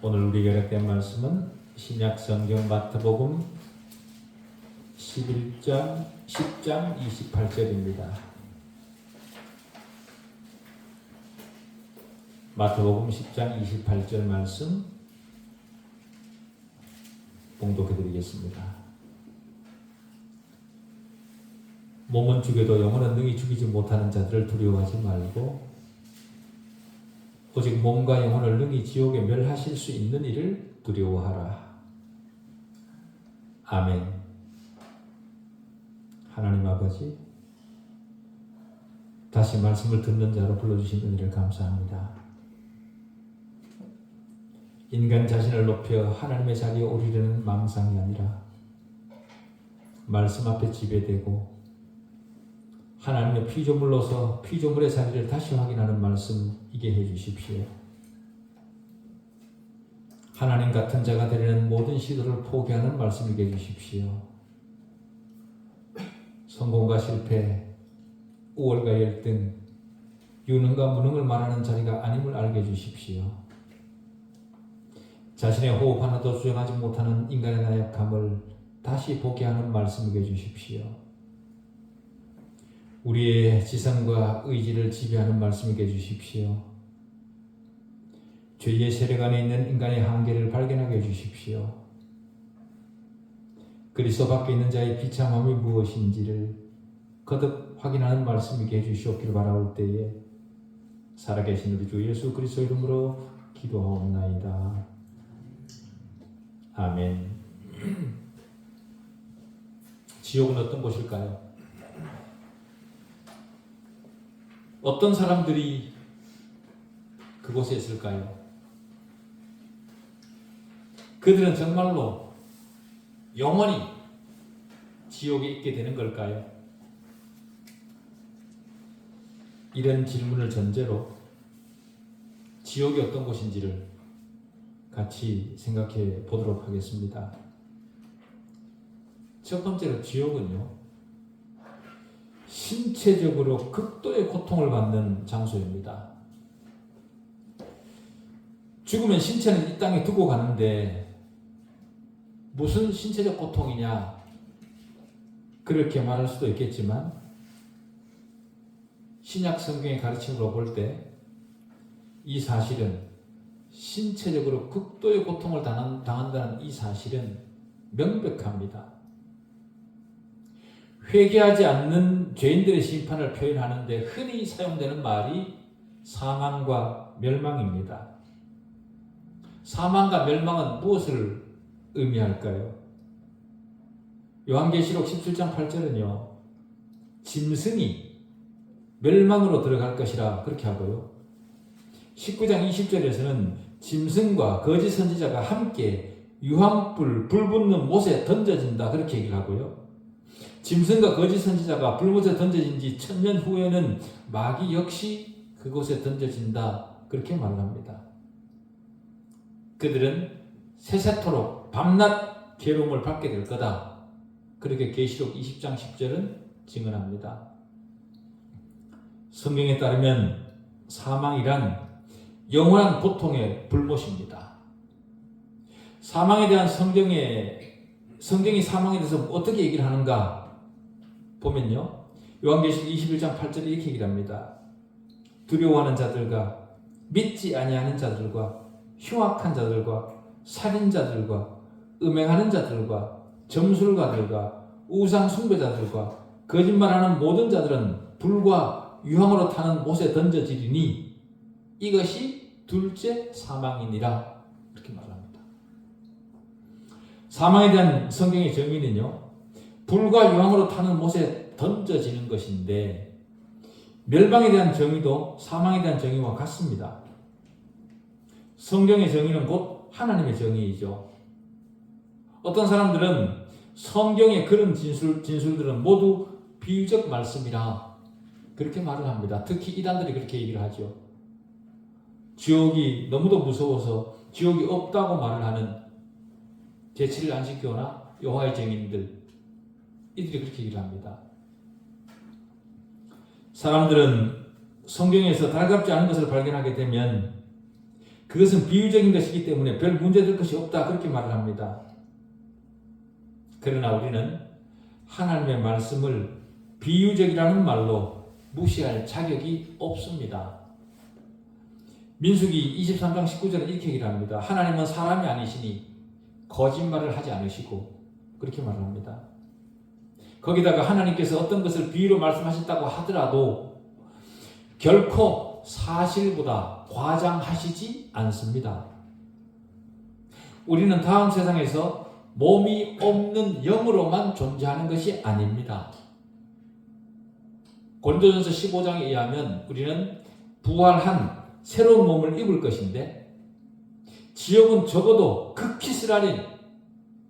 오늘 우리에게 허락된 말씀은 신약 성경 마태복음 10장 28절입니다. 마태복음 10장 28절 말씀 봉독해 드리겠습니다. 몸은 죽여도 영혼은 능히 죽이지 못하는 자들을 두려워하지 말고 오직 몸과 영혼을 능히 지옥에 멸하실 수 있는 이를 두려워하라. 아멘. 하나님 아버지, 다시 말씀을 듣는 자로 불러주신 은혜를 감사합니다. 인간 자신을 높여 하나님의 자리에 오르려는 망상이 아니라 말씀 앞에 지배되고 하나님의 피조물로서 피조물의 자리를 다시 확인하는 말씀이게 해주십시오. 하나님 같은 자가 되려는 모든 시도를 포기하는 말씀이게 해주십시오. 성공과 실패, 우월과 열등, 유능과 무능을 말하는 자리가 아님을 알게 해주십시오. 자신의 호흡 하나도 수정하지 못하는 인간의 나약함을 다시 보게 하는 말씀이게 해주십시오. 우리의 지성과 의지를 지배하는 말씀이게 해주십시오. 죄의 세력 안에 있는 인간의 한계를 발견하게 해주십시오. 그리스도 밖에 있는 자의 비참함이 무엇인지를 거듭 확인하는 말씀이게 해주시옵기를 바라올 때에 살아계신 우리 주 예수 그리스도 이름으로 기도하옵나이다. 아멘. 지옥은 어떤 곳일까요? 어떤 사람들이 그곳에 있을까요? 그들은 정말로 영원히 지옥에 있게 되는 걸까요? 이런 질문을 전제로 지옥이 어떤 곳인지를 같이 생각해 보도록 하겠습니다. 첫 번째로 지옥은요, 신체적으로 극도의 고통을 받는 장소입니다. 죽으면 신체는 이 땅에 두고 가는데 무슨 신체적 고통이냐 그렇게 말할 수도 있겠지만 신약 성경의 가르침으로 볼 때 이 사실은 신체적으로 극도의 고통을 당한다는 이 사실은 명백합니다. 회개하지 않는 죄인들의 심판을 표현하는데 흔히 사용되는 말이 사망과 멸망입니다. 사망과 멸망은 무엇을 의미할까요? 요한계시록 17장 8절은요, 짐승이 멸망으로 들어갈 것이라 그렇게 하고요. 19장 20절에서는 짐승과 거짓 선지자가 함께 유황불, 불 붙는 못에 던져진다 그렇게 얘기를 하고요. 짐승과 거짓 선지자가 불못에 던져진 지 1000년 후에는 마귀 역시 그곳에 던져진다 그렇게 말을 합니다. 그들은 세세토록 밤낮 괴로움을 받게 될 거다 그렇게 계시록 20장 10절은 증언합니다. 성경에 따르면 사망이란 영원한 고통의 불못입니다. 사망에 대한 성경이 사망에 대해서 어떻게 얘기를 하는가 보면요, 요한계시록 21장 8절에 이렇게 얘기를 합니다. 두려워하는 자들과 믿지 아니하는 자들과 흉악한 자들과 살인자들과 음행하는 자들과 점술가들과 우상 숭배자들과 거짓말하는 모든 자들은 불과 유황으로 타는 못에 던져지리니 이것이 둘째 사망이니라 이렇게 말합니다. 사망에 대한 성경의 정의는요, 불과 유황으로 타는 못에 던져지는 것인데 멸망에 대한 정의도 사망에 대한 정의와 같습니다. 성경의 정의는 곧 하나님의 정의이죠. 어떤 사람들은 성경의 그런 진술들은 모두 비유적 말씀이라 그렇게 말을 합니다. 특히 이단들이 그렇게 얘기를 하죠. 지옥이 너무도 무서워서 지옥이 없다고 말을 하는 제7일 안식교나 여호와의 증인들, 이들이 그렇게 얘기를 합니다. 사람들은 성경에서 달갑지 않은 것을 발견하게 되면 그것은 비유적인 것이기 때문에 별 문제될 것이 없다 그렇게 말을 합니다. 그러나 우리는 하나님의 말씀을 비유적이라는 말로 무시할 자격이 없습니다. 민수기 23장 19절에 이렇게 얘기를 합니다. 하나님은 사람이 아니시니 거짓말을 하지 않으시고 그렇게 말을 합니다. 거기다가 하나님께서 어떤 것을 비유로 말씀하셨다고 하더라도 결코 사실보다 과장하시지 않습니다. 우리는 다음 세상에서 몸이 없는 영으로만 존재하는 것이 아닙니다. 고린도전서 15장에 의하면 우리는 부활한 새로운 몸을 입을 것인데 지옥은 적어도 극히 쓰라린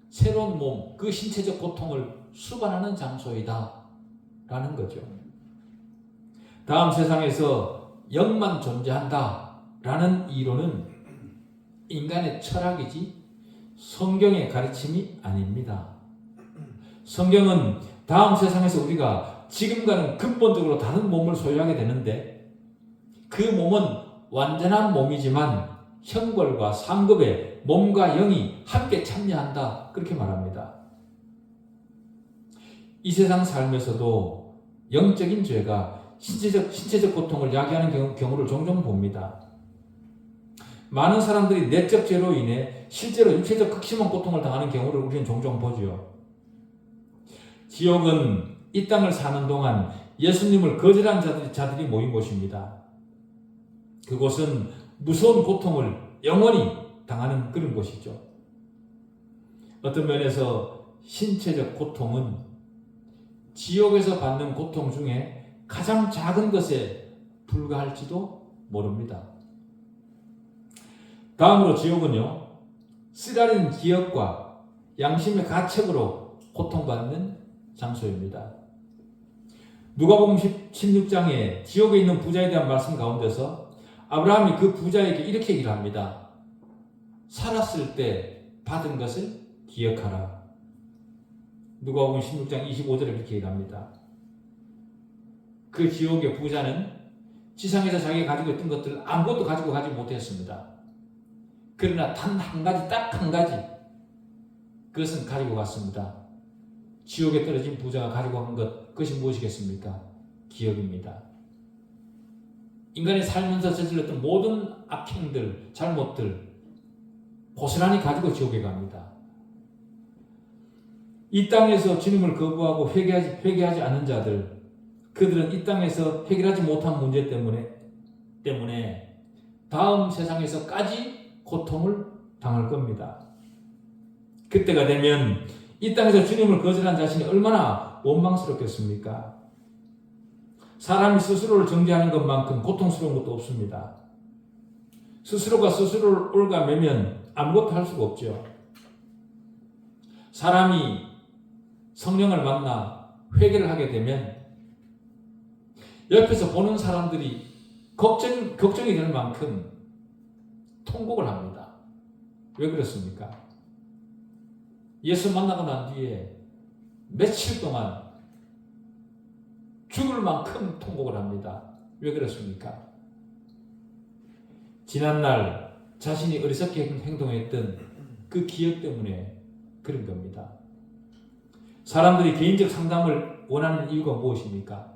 새로운 몸, 그 신체적 고통을 수반하는 장소이다 라는 거죠. 다음 세상에서 영만 존재한다 라는 이론은 인간의 철학이지 성경의 가르침이 아닙니다. 성경은 다음 세상에서 우리가 지금과는 근본적으로 다른 몸을 소유하게 되는데 그 몸은 완전한 몸이지만 형벌과 상급에 몸과 영이 함께 참여한다 그렇게 말합니다. 이 세상 삶에서도 영적인 죄가 신체적 고통을 야기하는 경우를 종종 봅니다. 많은 사람들이 내적 죄로 인해 실제로 육체적 극심한 고통을 당하는 경우를 우리는 종종 보죠. 지옥은 이 땅을 사는 동안 예수님을 거절한 자들이 모인 곳입니다. 그곳은 무서운 고통을 영원히 당하는 그런 곳이죠. 어떤 면에서 신체적 고통은 지옥에서 받는 고통 중에 가장 작은 것에 불과할지도 모릅니다. 다음으로 지옥은요, 쓰라린 기억과 양심의 가책으로 고통받는 장소입니다. 누가복음 16장에 지옥에 있는 부자에 대한 말씀 가운데서 아브라함이 그 부자에게 이렇게 얘기를 합니다. 살았을 때 받은 것을 기억하라. 누가복음 16장 25절에 이렇게 얘기합니다. 그 지옥의 부자는 지상에서 자기가 가지고 있던 것들 아무것도 가지고 가지 못했습니다. 그러나 단 한 가지, 딱 한 가지, 그것은 가지고 갔습니다. 지옥에 떨어진 부자가 가지고 간 것, 그것이 무엇이겠습니까? 기억입니다. 인간이 살면서 저질렀던 모든 악행들, 잘못들 고스란히 가지고 지옥에 갑니다. 이 땅에서 주님을 거부하고 회개하지 않는 자들, 그들은 이 땅에서 해결하지 못한 문제 때문에 다음 세상에서까지 고통을 당할 겁니다. 그때가 되면 이 땅에서 주님을 거절한 자신이 얼마나 원망스럽겠습니까? 사람이 스스로를 정죄하는 것만큼 고통스러운 것도 없습니다. 스스로가 스스로를 올가매면 아무것도 할 수가 없죠. 사람이 성령을 만나 회개를 하게 되면 옆에서 보는 사람들이 걱정이 될 만큼 통곡을 합니다. 왜 그렇습니까? 예수 만나고 난 뒤에 며칠 동안 죽을 만큼 통곡을 합니다. 왜 그렇습니까? 지난날 자신이 어리석게 행동했던 그 기억 때문에 그런 겁니다. 사람들이 개인적 상담을 원하는 이유가 무엇입니까?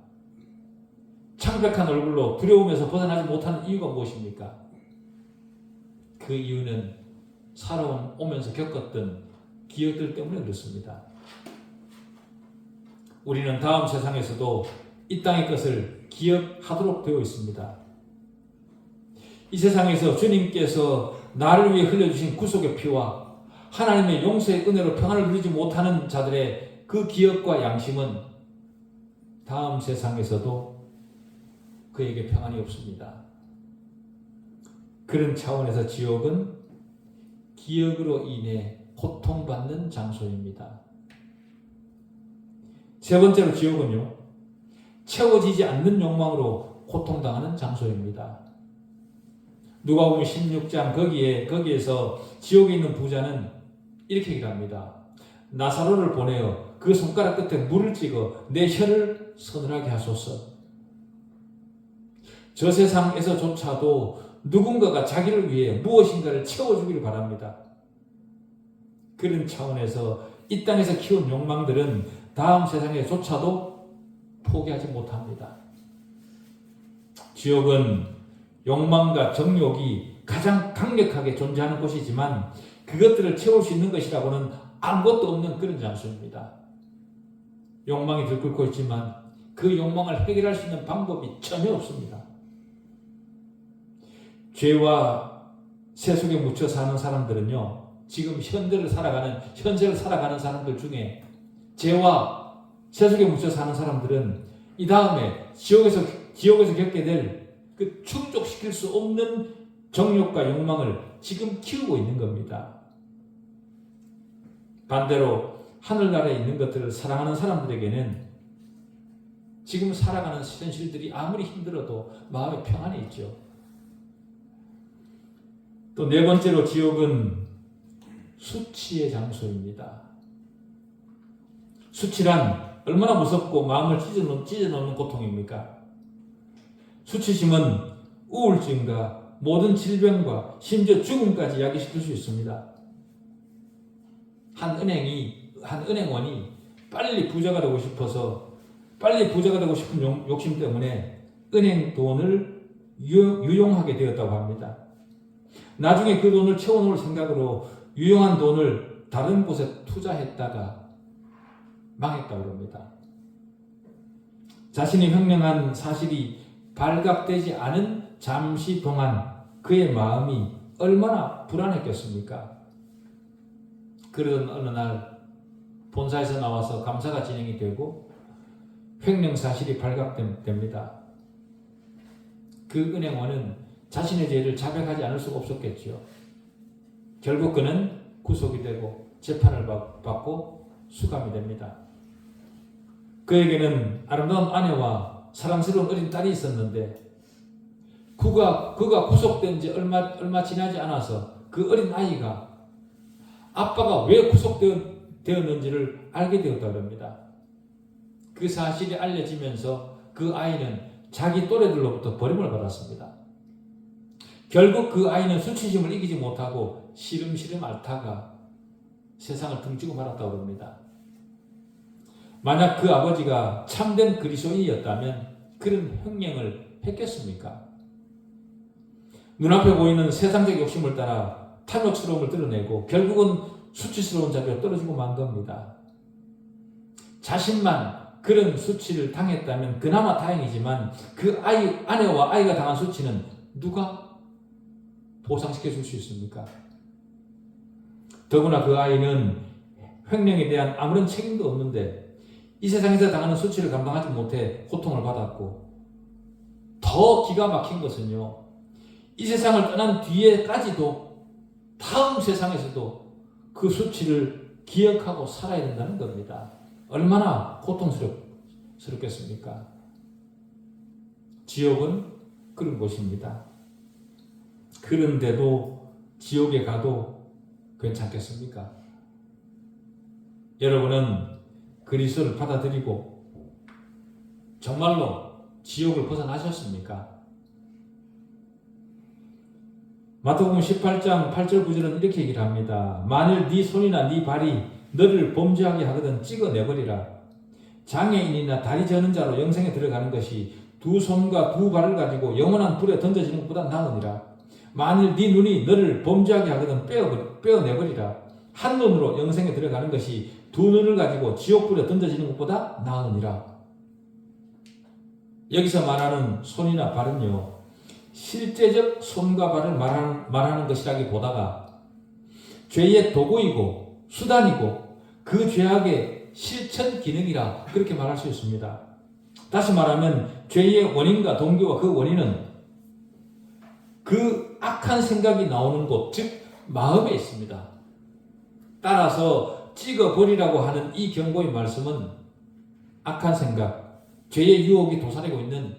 창백한 얼굴로 두려움에서 벗어나지 못하는 이유가 무엇입니까? 그 이유는 살아오면서 겪었던 기억들 때문에 그렇습니다. 우리는 다음 세상에서도 이 땅의 것을 기억하도록 되어 있습니다. 이 세상에서 주님께서 나를 위해 흘려주신 구속의 피와 하나님의 용서의 은혜로 평안을 누리지 못하는 자들의 그 기억과 양심은 다음 세상에서도 그에게 평안이 없습니다. 그런 차원에서 지옥은 기억으로 인해 고통받는 장소입니다. 세 번째로 지옥은요, 채워지지 않는 욕망으로 고통당하는 장소입니다. 누가복음 16장 거기에서 지옥에 있는 부자는 이렇게 얘기합니다. 나사로를 보내어 그 손가락 끝에 물을 찍어 내 혀를 서늘하게 하소서. 저 세상에서조차도 누군가가 자기를 위해 무엇인가를 채워주기를 바랍니다. 그런 차원에서 이 땅에서 키운 욕망들은 다음 세상에조차도 포기하지 못합니다. 지옥은 욕망과 정욕이 가장 강력하게 존재하는 곳이지만 그것들을 채울 수 있는 것이라고는 아무것도 없는 그런 장소입니다. 욕망이 들끓고 있지만 그 욕망을 해결할 수 있는 방법이 전혀 없습니다. 죄와 세속에 묻혀 사는 사람들은요, 지금 현세를 살아가는 사람들 중에 죄와 세속에 묻혀 사는 사람들은 이 다음에 지옥에서 겪게 될 그 충족시킬 수 없는 정욕과 욕망을 지금 키우고 있는 겁니다. 반대로 하늘나라에 있는 것들을 사랑하는 사람들에게는 지금 살아가는 현실들이 아무리 힘들어도 마음에 평안이 있죠. 또 네 번째로 지옥은 수치의 장소입니다. 수치란 얼마나 무섭고 마음을 찢어놓는 고통입니까? 수치심은 우울증과 모든 질병과 심지어 죽음까지 야기시킬 수 있습니다. 한 은행원이 빨리 부자가 되고 싶은 욕심 때문에 은행 돈을 유용하게 되었다고 합니다. 나중에 그 돈을 채워놓을 생각으로 유용한 돈을 다른 곳에 투자했다가 망했다고 합니다. 자신이 횡령한 사실이 발각되지 않은 잠시 동안 그의 마음이 얼마나 불안했겠습니까? 그러던 어느 날 본사에서 나와서 감사가 진행이 되고 횡령 사실이 발각됩니다. 그 은행원은 자신의 죄를 자백하지 않을 수가 없었겠죠. 결국 그는 구속이 되고 재판을 받고 수감이 됩니다. 그에게는 아름다운 아내와 사랑스러운 어린 딸이 있었는데 그가 구속된 지 얼마 지나지 않아서 그 어린 아이가 아빠가 왜 구속되었는지를 알게 되었다고 합니다. 그 사실이 알려지면서 그 아이는 자기 또래들로부터 버림을 받았습니다. 결국 그 아이는 수치심을 이기지 못하고 시름시름 앓다가 세상을 등지고 말았다고 합니다. 만약 그 아버지가 참된 그리스도인이었다면 그런 횡령을 했겠습니까? 눈앞에 보이는 세상적 욕심을 따라 탐욕스러움을 드러내고 결국은 수치스러운 자리로 떨어지고 만 겁니다. 자신만 그런 수치를 당했다면 그나마 다행이지만 그 아내와 아이가 당한 수치는 누가 보상시켜 줄 수 있습니까? 더구나 그 아이는 횡령에 대한 아무런 책임도 없는데 이 세상에서 당하는 수치를 감당하지 못해 고통을 받았고, 더 기가 막힌 것은요, 이 세상을 떠난 뒤에까지도 다음 세상에서도 그 수치를 기억하고 살아야 된다는 겁니다. 얼마나 고통스럽겠습니까? 지옥은 그런 곳입니다. 그런데도 지옥에 가도 괜찮겠습니까? 여러분은 그리스도를 받아들이고 정말로 지옥을 벗어나셨습니까? 마태복음 18장 8절 9절은 이렇게 얘기를 합니다. 만일 네 손이나 네 발이 너를 범죄하게 하거든 찍어내버리라. 장애인이나 다리 저는 자로 영생에 들어가는 것이 두 손과 두 발을 가지고 영원한 불에 던져지는 것보다 나으니라. 만일 네 눈이 너를 범죄하게 하거든 빼어내버리라. 한 눈으로 영생에 들어가는 것이 두 눈을 가지고 지옥불에 던져지는 것보다 나으니라. 여기서 말하는 손이나 발은요, 실제적 손과 발을 말하는 것이라기보다가 죄의 도구이고 수단이고 그 죄악의 실천 기능이라 그렇게 말할 수 있습니다. 다시 말하면 죄의 원인과 동기와 그 원인은 그 악한 생각이 나오는 곳, 즉 마음에 있습니다. 따라서 찍어버리라고 하는 이 경고의 말씀은 악한 생각, 죄의 유혹이 도사리고 있는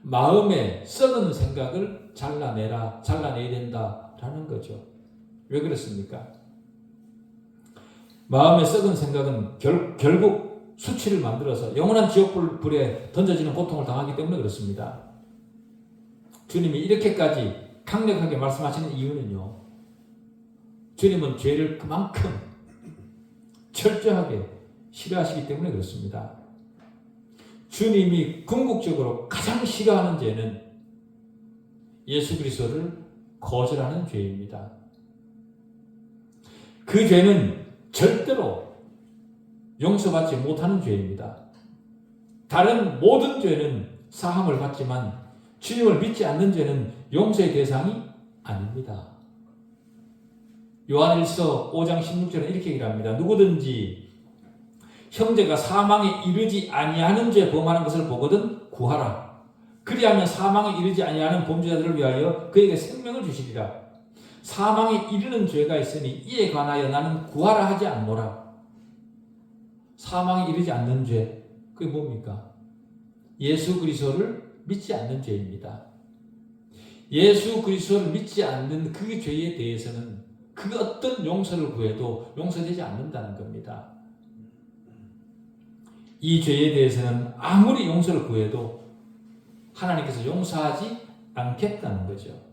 마음의 썩은 생각을 잘라내야 된다라는 거죠. 왜 그렇습니까? 마음의 썩은 생각은 결국 수치를 만들어서 영원한 지옥불에 던져지는 고통을 당하기 때문에 그렇습니다. 주님이 이렇게까지 강력하게 말씀하시는 이유는요, 주님은 죄를 그만큼 철저하게 싫어하시기 때문에 그렇습니다. 주님이 궁극적으로 가장 싫어하는 죄는 예수 그리스도를 거절하는 죄입니다. 그 죄는 절대로 용서받지 못하는 죄입니다. 다른 모든 죄는 사함을 받지만 주님을 믿지 않는 죄는 용서의 대상이 아닙니다. 요한일서 5장 16절에 이렇게 얘기를 합니다. 누구든지 형제가 사망에 이르지 아니하는 죄 범하는 것을 보거든 구하라. 그리하면 사망에 이르지 아니하는 범죄자들을 위하여 그에게 생명을 주시리라. 사망에 이르는 죄가 있으니 이에 관하여 나는 구하라 하지 않노라. 사망에 이르지 않는 죄, 그게 뭡니까? 예수 그리스도를 믿지 않는 죄입니다. 예수 그리스도를 믿지 않는 그 죄에 대해서는 그 어떤 용서를 구해도 용서되지 않는다는 겁니다. 이 죄에 대해서는 아무리 용서를 구해도 하나님께서 용서하지 않겠다는 거죠.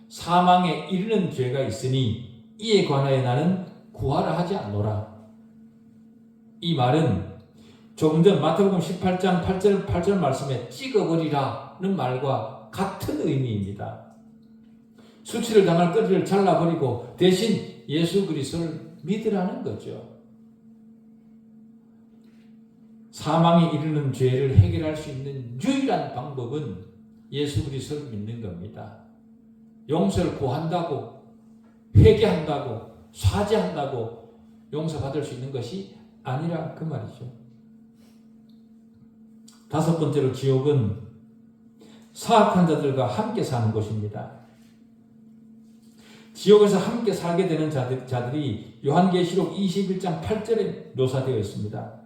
사망에 이르는 죄가 있으니 이에 관하여 나는 구하라 하지 않노라. 이 말은 조금 전 마태복음 18장 8절 말씀에 찍어버리라는 말과 같은 의미입니다. 수치를 당할 거리를 잘라버리고 대신 예수 그리스도를 믿으라는 거죠. 사망에 이르는 죄를 해결할 수 있는 유일한 방법은 예수 그리스도를 믿는 겁니다. 용서를 구한다고, 회개한다고, 사죄한다고 용서받을 수 있는 것이 아니라 그 말이죠. 다섯 번째로 지옥은 사악한 자들과 함께 사는 곳입니다. 지옥에서 함께 살게 되는 자들이 요한계시록 21장 8절에 묘사되어 있습니다.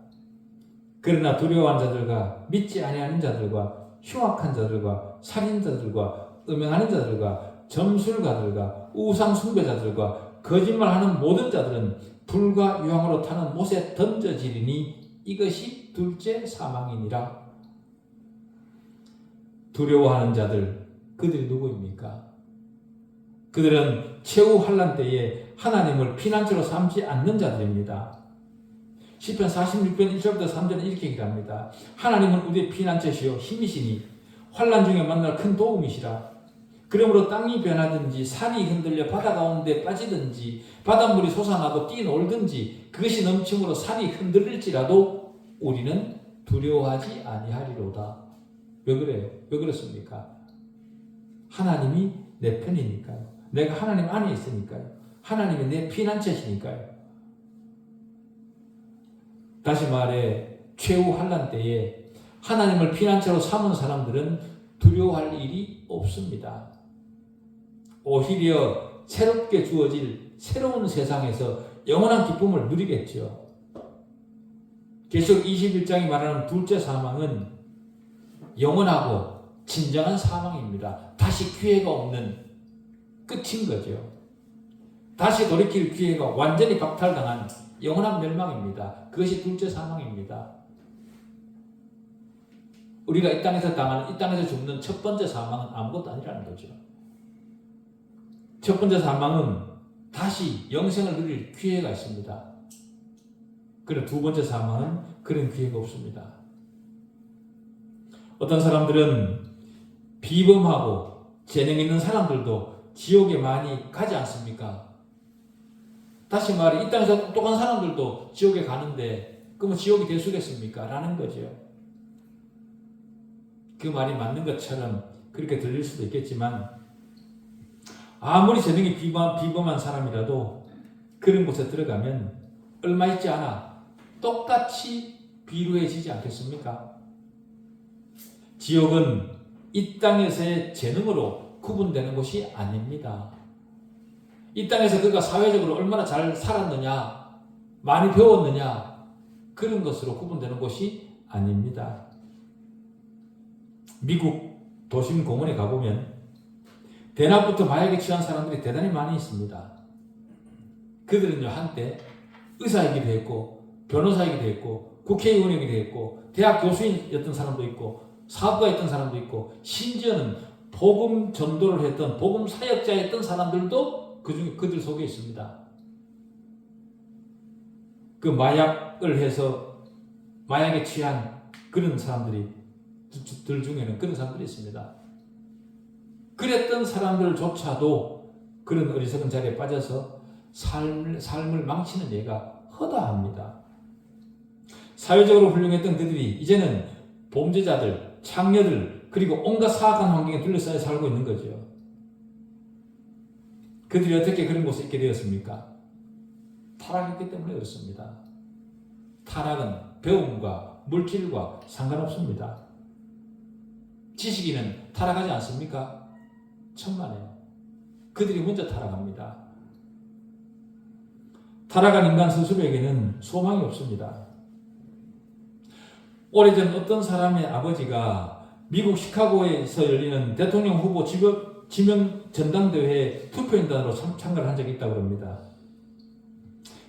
그러나 두려워한 자들과 믿지 아니하는 자들과 흉악한 자들과 살인자들과 음행하는 자들과 점술가들과 우상 숭배자들과 거짓말하는 모든 자들은 불과 유황으로 타는 못에 던져지리니 이것이 둘째 사망이니라. 두려워하는 자들, 그들이 누구입니까? 그들은 최후 환난 때에 하나님을 피난처로 삼지 않는 자들입니다. 시편 46편 1절부터 3절은 이렇게 얘기합니다. 하나님은 우리의 피난처시요 힘이시니 환난 중에 만날 큰 도움이시라. 그러므로 땅이 변하든지 산이 흔들려 바다 가운데 빠지든지 바닷물이 솟아나고 뛰놀든지 그것이 넘침으로 산이 흔들릴지라도 우리는 두려워하지 아니하리로다. 왜 그래요? 왜 그렇습니까? 하나님이 내 편이니까요. 내가 하나님 안에 있으니까요. 하나님이 내 피난처시니까요. 다시 말해 최후 환난 때에 하나님을 피난처로 삼은 사람들은 두려워할 일이 없습니다. 오히려 새롭게 주어질 새로운 세상에서 영원한 기쁨을 누리겠죠. 계시록 21장이 말하는 둘째 사망은 영원하고 진정한 사망입니다. 다시 기회가 없는 끝인 거죠. 다시 돌이킬 기회가 완전히 박탈당한 영원한 멸망입니다. 그것이 둘째 사망입니다. 우리가 이 땅에서 당하는, 이 땅에서 죽는 첫 번째 사망은 아무것도 아니라는 거죠. 첫 번째 사망은 다시 영생을 누릴 기회가 있습니다. 그리고 두 번째 사망은 그런 기회가 없습니다. 어떤 사람들은 비범하고 재능 있는 사람들도 지옥에 많이 가지 않습니까? 다시 말해 이 땅에서 똑똑한 사람들도 지옥에 가는데 그러면 지옥이 대수겠습니까? 라는 거죠. 그 말이 맞는 것처럼 그렇게 들릴 수도 있겠지만 아무리 재능이 비범한 사람이라도 그런 곳에 들어가면 얼마 있지 않아 똑같이 비루해지지 않겠습니까? 지옥은 이 땅에서의 재능으로 구분되는 것이 아닙니다. 이 땅에서 그가 사회적으로 얼마나 잘 살았느냐, 많이 배웠느냐, 그런 것으로 구분되는 것이 아닙니다. 미국 도심 공원에 가보면 대낮부터 마약에 취한 사람들이 대단히 많이 있습니다. 그들은요, 한때 의사이기도 했고, 변호사이기도 했고, 국회의원이기도 했고, 대학 교수였던 사람도 있고, 사업가였던 사람도 있고, 심지어는 복음 전도를 했던 복음 사역자였던 사람들도 그들 속에 있습니다. 그 마약을 해서 마약에 취한 그런 사람들이 들 중에는 그런 사람들이 있습니다. 그랬던 사람들조차도 그런 어리석은 자리에 빠져서 삶을 망치는 예가 허다합니다. 사회적으로 훌륭했던 그들이 이제는 범죄자들, 창녀들, 그리고 온갖 사악한 환경에 둘러싸여 살고 있는 거죠. 그들이 어떻게 그런 곳에 있게 되었습니까? 타락했기 때문에 그렇습니다. 타락은 배움과 물질과 상관없습니다. 지식인은 타락하지 않습니까? 천만에요. 그들이 먼저 타락합니다. 타락한 인간 스스로에게는 소망이 없습니다. 오래전 어떤 사람의 아버지가 미국 시카고에서 열리는 대통령 후보 지명 전당대회에 투표인단으로 참가를 한 적이 있다고 합니다.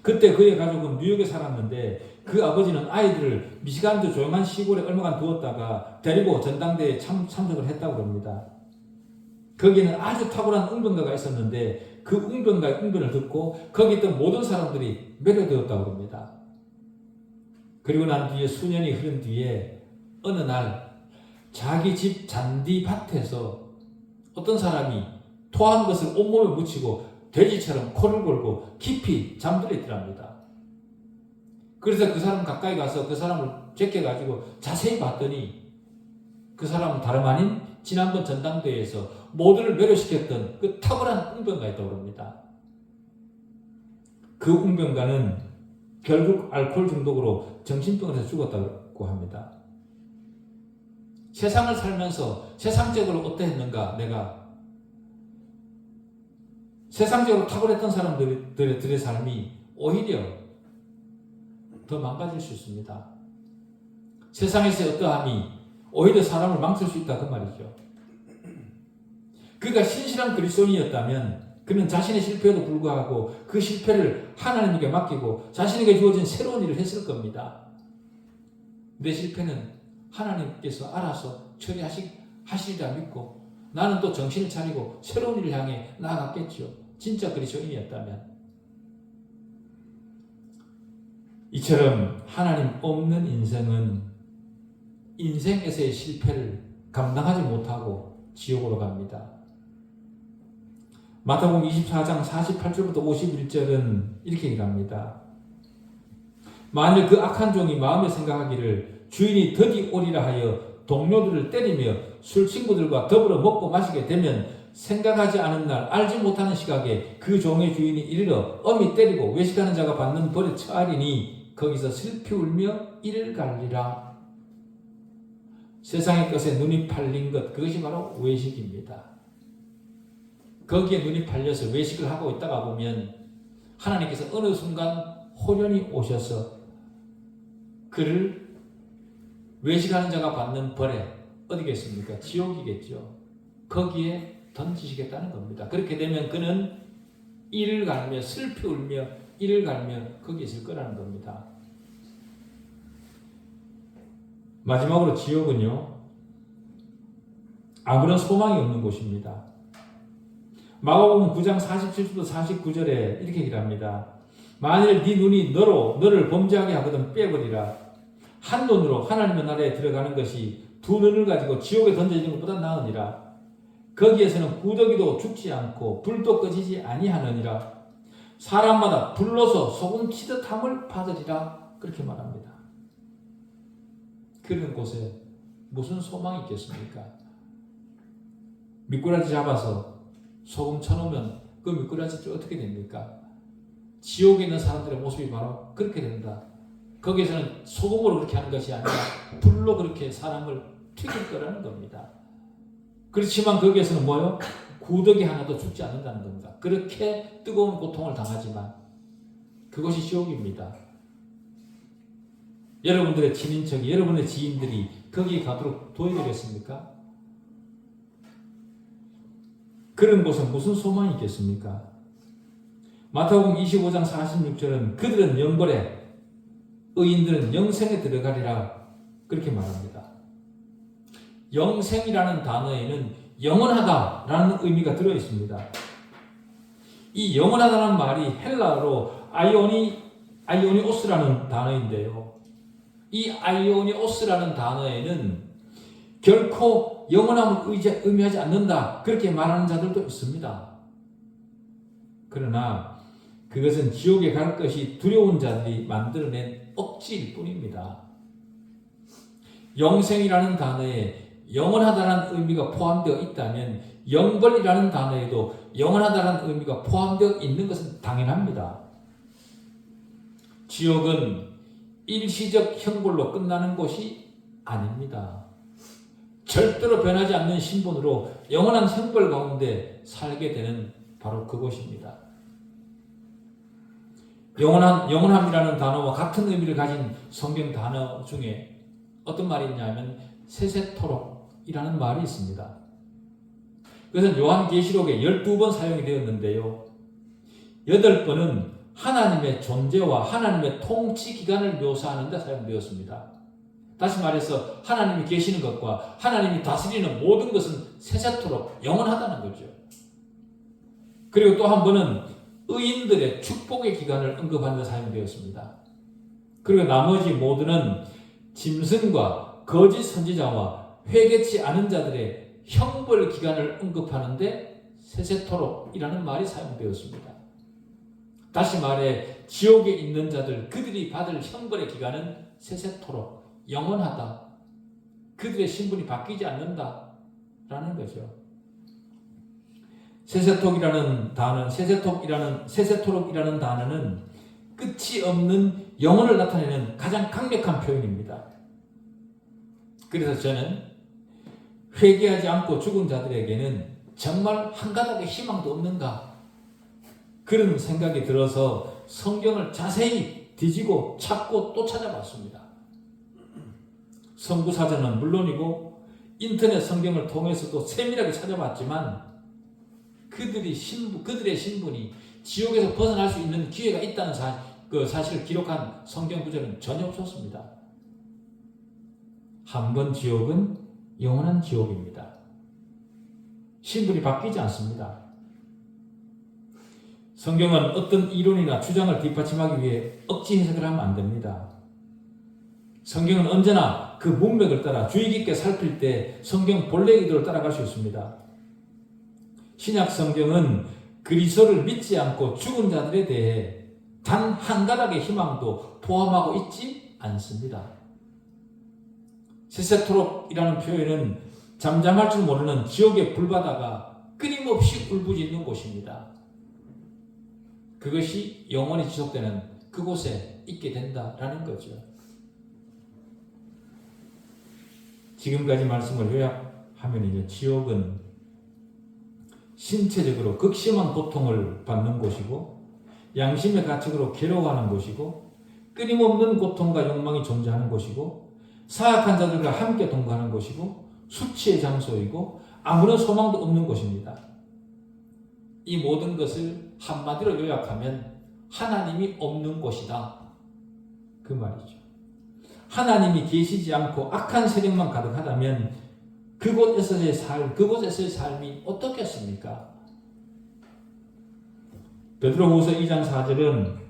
그때 그의 가족은 뉴욕에 살았는데 그 아버지는 아이들을 미시간주 조용한 시골에 얼마간 두었다가 데리고 전당대회에 참석을 했다고 합니다. 거기에는 아주 탁월한 웅변가가 있었는데 그 웅변가의 웅변을 듣고 거기 있던 모든 사람들이 매료되었다고 합니다. 그리고 난 뒤에 수년이 흐른 뒤에 어느 날 자기 집 잔디밭에서 어떤 사람이 토한 것을 온몸에 묻히고 돼지처럼 코를 골고 깊이 잠들어 있더랍니다. 그래서 그 사람 가까이 가서 그 사람을 제껴가지고 자세히 봤더니 그 사람은 다름 아닌 지난번 전당대회에서 모두를 매료시켰던 그 탁월한 웅변가였다고 합니다. 그 웅변가는 결국 알코올 중독으로 정신병에서 죽었다고 합니다. 세상을 살면서 세상적으로 어떠했는가 내가 세상적으로 탁월했던 사람들의 삶이 오히려 더 망가질 수 있습니다. 세상에서의 어떠함이 오히려 사람을 망칠 수 있다 그 말이죠. 그가 신실한 그리스도인이었다면 그는 자신의 실패에도 불구하고 그 실패를 하나님께 맡기고 자신에게 주어진 새로운 일을 했을 겁니다. 내 실패는 하나님께서 알아서 처리하시리라 믿고 나는 또 정신을 차리고 새로운 일을 향해 나아갔겠죠. 진짜 그리스도인이었다면. 이처럼 하나님 없는 인생은 인생에서의 실패를 감당하지 못하고 지옥으로 갑니다. 마태복음 24장 48절부터 51절은 이렇게 얘기합니다. 만일 그 악한 종이 마음에 생각하기를 주인이 덕이 오리라 하여 동료들을 때리며 술 친구들과 더불어 먹고 마시게 되면 생각하지 않은 날 알지 못하는 시각에 그 종의 주인이 이르러 엄히 때리고 외식하는 자가 받는 벌에 처하리니 거기서 슬피 울며 이를 갈리라. 세상의 것에 눈이 팔린 것 그것이 바로 외식입니다. 거기에 눈이 팔려서 외식을 하고 있다가 보면 하나님께서 어느 순간 호련히 오셔서 그를 외식하는 자가 받는 벌에 어디겠습니까? 지옥이겠죠. 거기에 던지시겠다는 겁니다. 그렇게 되면 그는 이를 갈며 슬피 울며 이를 갈며 거기에 있을 거라는 겁니다. 마지막으로 지옥은요, 아무런 소망이 없는 곳입니다. 마가복음 9장 47절부터 49절에 이렇게 얘기합니다. 만일 네 눈이 너를 범죄하게 하거든 빼버리라. 한 눈으로 하나님의 나라에 들어가는 것이 두 눈을 가지고 지옥에 던져지는 것보다 나으니라. 거기에서는 구더기도 죽지 않고 불도 꺼지지 아니하느니라. 사람마다 불로서 소금 치듯 함을 받으리라. 그렇게 말합니다. 그런 곳에 무슨 소망이 있겠습니까? 미꾸라지 잡아서 소금 쳐놓으면 그 미꾸라지 어떻게 됩니까? 지옥에 있는 사람들의 모습이 바로 그렇게 된다. 거기에서는 소금으로 그렇게 하는 것이 아니라 불로 그렇게 사람을 튀길 거라는 겁니다. 그렇지만 거기에서는 뭐요? 구더기 하나도 죽지 않는다는 겁니다. 그렇게 뜨거운 고통을 당하지만 그것이 지옥입니다. 여러분들의 친인척이, 여러분의 지인들이 거기에 가도록 도와주겠습니까? 그런 곳은 무슨 소망이 있겠습니까? 마태복음 25장 46절은 그들은 영벌에 의인들은 영생에 들어가리라 그렇게 말합니다. 영생이라는 단어에는 영원하다라는 의미가 들어 있습니다. 이 영원하다는 말이 헬라어로 아이오니오스라는 단어인데요. 이 아이오니오스라는 단어에는 결코 영원함을 의미하지 않는다, 그렇게 말하는 자들도 있습니다. 그러나 그것은 지옥에 갈 것이 두려운 자들이 만들어낸 억지일 뿐입니다. 영생이라는 단어에 영원하다는 의미가 포함되어 있다면 영벌이라는 단어에도 영원하다는 의미가 포함되어 있는 것은 당연합니다. 지옥은 일시적 형벌로 끝나는 곳이 아닙니다. 절대로 변하지 않는 신분으로 영원한 형벌 가운데 살게 되는 바로 그곳입니다. 영원함이라는 단어와 같은 의미를 가진 성경 단어 중에 어떤 말이 있냐면 세세토록이라는 말이 있습니다. 그것은 요한계시록에 12번 사용이 되었는데요. 8번은 하나님의 존재와 하나님의 통치 기간을 묘사하는 데 사용되었습니다. 다시 말해서 하나님이 계시는 것과 하나님이 다스리는 모든 것은 세세토록 영원하다는 거죠. 그리고 또 한 번은 의인들의 축복의 기간을 언급하는 데 사용되었습니다. 그리고 나머지 모두는 짐승과 거짓 선지자와 회개치 않은 자들의 형벌 기간을 언급하는데 세세토록이라는 말이 사용되었습니다. 다시 말해 지옥에 있는 자들, 그들이 받을 형벌의 기간은 세세토록 영원하다. 그들의 신분이 바뀌지 않는다라는 거죠. 세세토록이라는 단어는 끝이 없는 영혼을 나타내는 가장 강력한 표현입니다. 그래서 저는 회개하지 않고 죽은 자들에게는 정말 한 가닥의 희망도 없는가, 그런 생각이 들어서 성경을 자세히 뒤지고 찾고 또 찾아봤습니다. 성구사전은 물론이고 인터넷 성경을 통해서도 세밀하게 찾아봤지만 그들의 신분이 지옥에서 벗어날 수 있는 기회가 있다는 사실을 기록한 성경 구절은 전혀 없었습니다. 한 번 지옥은 영원한 지옥입니다. 신분이 바뀌지 않습니다. 성경은 어떤 이론이나 주장을 뒷받침하기 위해 억지 해석을 하면 안 됩니다. 성경은 언제나 그 문맥을 따라 주의 깊게 살필 때 성경 본래 의도를 따라갈 수 있습니다. 신약 성경은 그리스도를 믿지 않고 죽은 자들에 대해 단 한 가닥의 희망도 포함하고 있지 않습니다. 세세토록이라는 표현은 잠잠할 줄 모르는 지옥의 불바다가 끊임없이 울부짖는 곳입니다. 그것이 영원히 지속되는 그곳에 있게 된다라는 거죠. 지금까지 말씀을 요약하면 이제 지옥은 신체적으로 극심한 고통을 받는 곳이고 양심의 가책으로 괴로워하는 곳이고 끊임없는 고통과 욕망이 존재하는 곳이고 사악한 자들과 함께 동거하는 곳이고 수치의 장소이고 아무런 소망도 없는 곳입니다. 이 모든 것을 한마디로 요약하면 하나님이 없는 곳이다, 그 말이죠. 하나님이 계시지 않고 악한 세력만 가득하다면 그곳에서의 삶이 어떻겠습니까? 베드로후서 2장 4절은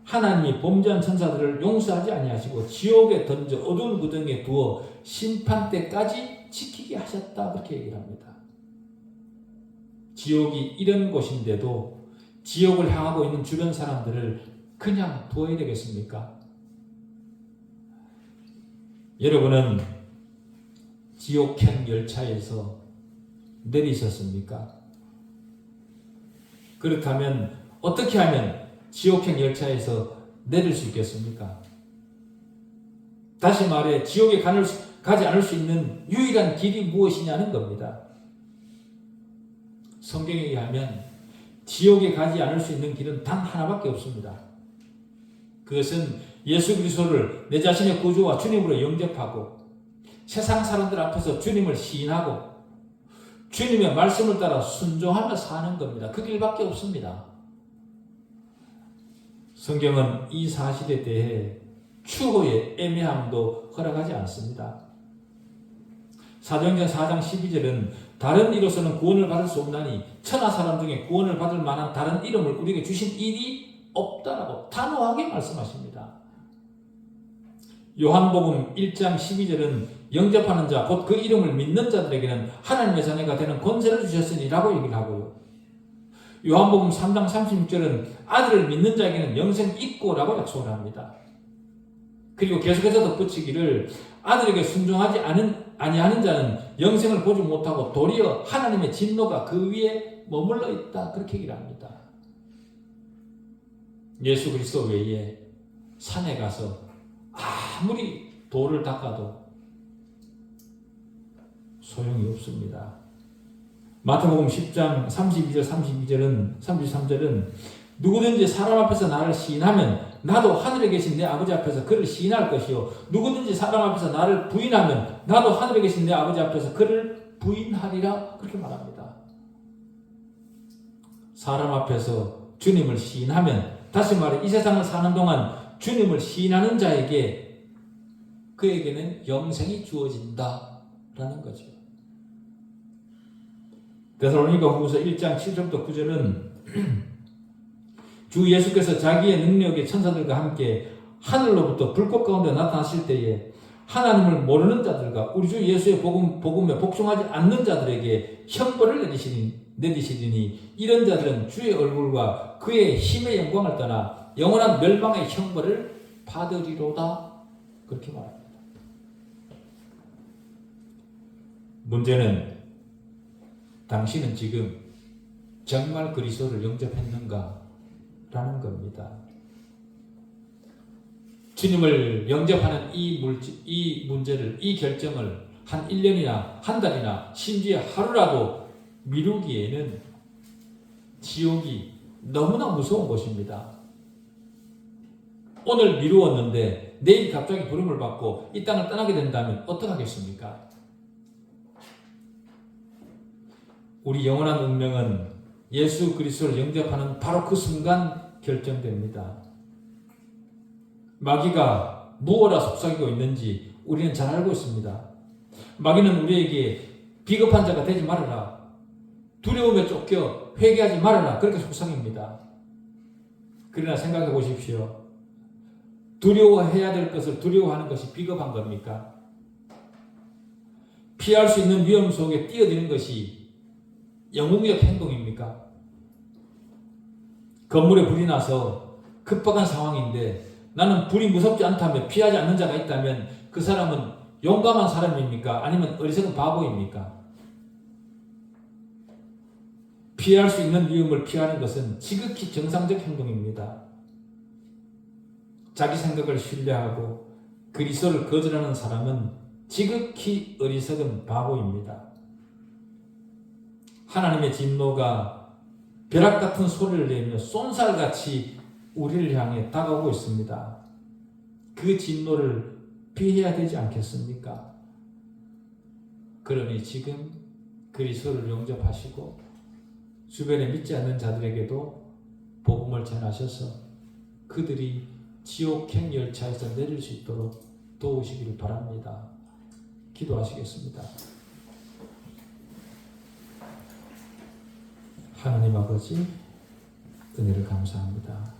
하나님이 범죄한 천사들을 용서하지 아니하시고 지옥에 던져 어두운 구덩이에 두어 심판 때까지 지키게 하셨다, 그렇게 얘기를 합니다. 지옥이 이런 곳인데도 지옥을 향하고 있는 주변 사람들을 그냥 두어야 되겠습니까? 여러분은 지옥행 열차에서 내리셨습니까? 그렇다면 어떻게 하면 지옥행 열차에서 내릴 수 있겠습니까? 다시 말해 지옥에 가지 않을 수 있는 유일한 길이 무엇이냐는 겁니다. 성경에 의하면 지옥에 가지 않을 수 있는 길은 단 하나밖에 없습니다. 그것은 예수 그리스도를 내 자신의 구주와 주님으로 영접하고 세상 사람들 앞에서 주님을 시인하고 주님의 말씀을 따라 순종하며 사는 겁니다. 그 길밖에 없습니다. 성경은 이 사실에 대해 추호의 애매함도 허락하지 않습니다. 사도행전 4장 12절은 다른 이로서는 구원을 받을 수 없나니 천하 사람 중에 구원을 받을 만한 다른 이름을 우리에게 주신 일이 없다라고 단호하게 말씀하십니다. 요한복음 1장 12절은 영접하는 자, 곧 그 이름을 믿는 자들에게는 하나님의 자녀가 되는 권세를 주셨으니라고 얘기를 하고요. 요한복음 3장 36절은 아들을 믿는 자에게는 영생이 있고라고 약속을 합니다. 그리고 계속해서 덧붙이기를 아들에게 순종하지 아니하는 자는 영생을 보지 못하고 도리어 하나님의 진노가 그 위에 머물러 있다. 그렇게 얘기를 합니다. 예수 그리스도 외에 산에 가서 아무리 돌을 닦아도 소용이 없습니다. 마태복음 10장 32절 33절은 누구든지 사람 앞에서 나를 시인하면 나도 하늘에 계신 내 아버지 앞에서 그를 시인할 것이요 누구든지 사람 앞에서 나를 부인하면 나도 하늘에 계신 내 아버지 앞에서 그를 부인하리라. 그렇게 말합니다. 사람 앞에서 주님을 시인하면, 다시 말해 이 세상을 사는 동안 주님을 시인하는 자에게 그에게는 영생이 주어진다라는 거죠. 데살로니가 후서 1장 7절부터 9절은 주 예수께서 자기의 능력의 천사들과 함께 하늘로부터 불꽃 가운데 나타나실 때에 하나님을 모르는 자들과 우리 주 예수의 복음에 복종하지 않는 자들에게 형벌을 내리시리니 이런 자들은 주의 얼굴과 그의 힘의 영광을 떠나 영원한 멸망의 형벌을 받으리로다. 그렇게 말합니다. 문제는 당신은 지금 정말 그리스도를 영접했는가? 라는 겁니다. 주님을 영접하는 이 문제를, 이 결정을 한 1년이나 한 달이나 심지어 하루라도 미루기에는 지옥이 너무나 무서운 것입니다. 오늘 미루었는데 내일 갑자기 부름을 받고 이 땅을 떠나게 된다면 어떡하겠습니까? 우리 영원한 운명은 예수 그리스도를 영접하는 바로 그 순간 결정됩니다. 마귀가 무엇라 속삭이고 있는지 우리는 잘 알고 있습니다. 마귀는 우리에게 비겁한 자가 되지 말아라, 두려움에 쫓겨 회개하지 말아라, 그렇게 속삭입니다. 그러나 생각해 보십시오. 두려워해야 될 것을 두려워하는 것이 비겁한 겁니까? 피할 수 있는 위험 속에 뛰어드는 것이 영웅적 행동입니까? 건물에 불이 나서 급박한 상황인데 나는 불이 무섭지 않다며 피하지 않는 자가 있다면 그 사람은 용감한 사람입니까? 아니면 어리석은 바보입니까? 피할 수 있는 위험을 피하는 것은 지극히 정상적 행동입니다. 자기 생각을 신뢰하고 그리스도를 거절하는 사람은 지극히 어리석은 바보입니다. 하나님의 진노가 벼락 같은 소리를 내며 쏜살같이 우리를 향해 다가오고 있습니다. 그 진노를 피해야 되지 않겠습니까? 그러니 지금 그리스도를 영접하시고 주변에 믿지 않는 자들에게도 복음을 전하셔서 그들이 지옥행 열차에서 내릴 수 있도록 도우시기를 바랍니다. 기도하시겠습니다. 하나님 아버지, 은혜를 감사합니다.